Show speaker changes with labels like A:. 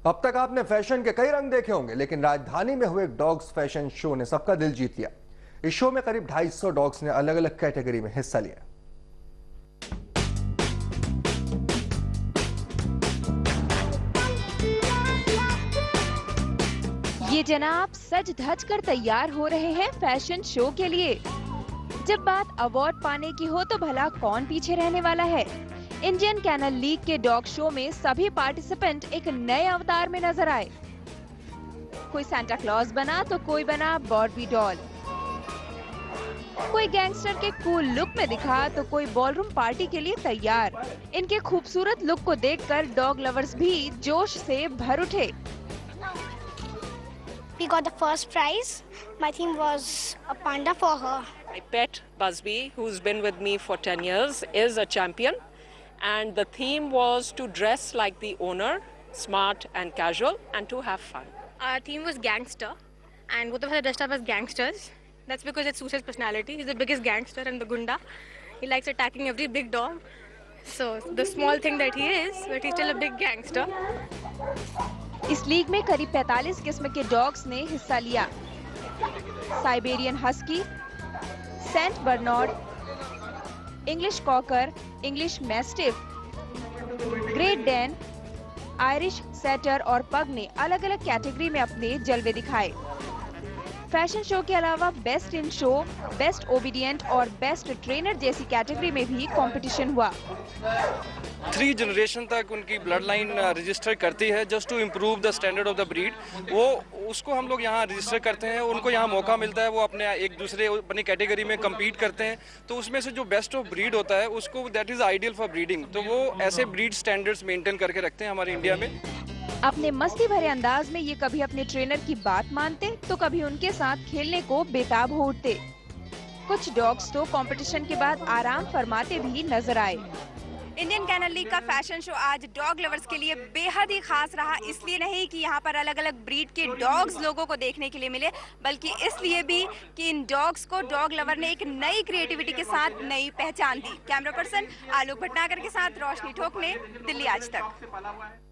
A: अब तक आपने फैशन के कई रंग देखे होंगे, लेकिन राजधानी में हुए डॉग्स फैशन शो ने सबका दिल जीत लिया। इस शो में करीब 250 डॉग्स ने अलग अलग कैटेगरी में हिस्सा लिया।
B: ये जनाब सज धज कर तैयार हो रहे हैं फैशन शो के लिए। जब बात अवार्ड पाने की हो तो भला कौन पीछे रहने वाला है। इंडियन कैनल लीग के डॉग शो में सभी पार्टिसिपेंट एक नए अवतार में नजर आए। कोई सांता क्लॉज बना तो कोई बना बार्बी डॉल, कोई गैंगस्टर के कूल लुक में दिखा तो कोई बॉलरूम पार्टी के लिए तैयार। इनके खूबसूरत लुक को देखकर डॉग लवर्स भी जोश से भर उठे।
C: We got the first prize. My theme was a panda for her.
D: My pet Busby, who's been with me for 10 years, is a champion. And the theme was to dress like the owner, smart and casual, and to have fun.
E: Our theme was gangster, and both of us are dressed up as gangsters. That's because it suits his personality. He's the biggest gangster and the gunda. He likes attacking every big dog. So the small thing that he is, but he's still a big gangster.
B: इस league में करीब 45 किस्म के dogs ने हिस्सा लिया। Siberian husky, Saint Bernard, English cocker, English mastiff, Great Dane, Irish setter और pug ने अलग अलग कैटेगरी में अपने जलवे दिखाए। फैशन शो के अलावा best in show, best obedient और बेस्ट ट्रेनर जैसी कैटेगरी में भी कंपटीशन हुआ।
F: 3 जनरेशन तक उनकी ब्लड लाइन रजिस्टर करती है just to improve the standard of the breed. वो उसको हम लोग यहाँ रजिस्टर करते हैं, उनको यहाँ मौका मिलता है, वो अपने एक दूसरे अपनी कैटेगरी में कम्पीट करते हैं। तो उसमें से जो बेस्ट ऑफ ब्रीड होता है उसको that is ideal for breeding. तो वो ऐसे ब्रीड स्टैंडर्ड्स मेंटेन करके रखते हैं हमारे इंडिया में।
B: अपने मस्ती भरे अंदाज में ये कभी अपने ट्रेनर की बात मानते तो कभी उनके साथ खेलने को बेताब हो उठते। कुछ डॉग्स तो कंपटीशन के बाद आराम फरमाते भी नजर आए।
G: इंडियन कैनल लीग का फैशन शो आज डॉग लवर्स के लिए बेहद ही खास रहा। इसलिए नहीं कि यहाँ पर अलग अलग ब्रीड के डॉग्स लोगों को देखने के लिए मिले, बल्कि इसलिए भी कि इन डॉग्स को डॉग लवर ने एक नई क्रिएटिविटी के साथ नई पहचान दी। कैमरा पर्सन आलोक भटनागर के साथ रोशनी ठोकने, दिल्ली आज तक।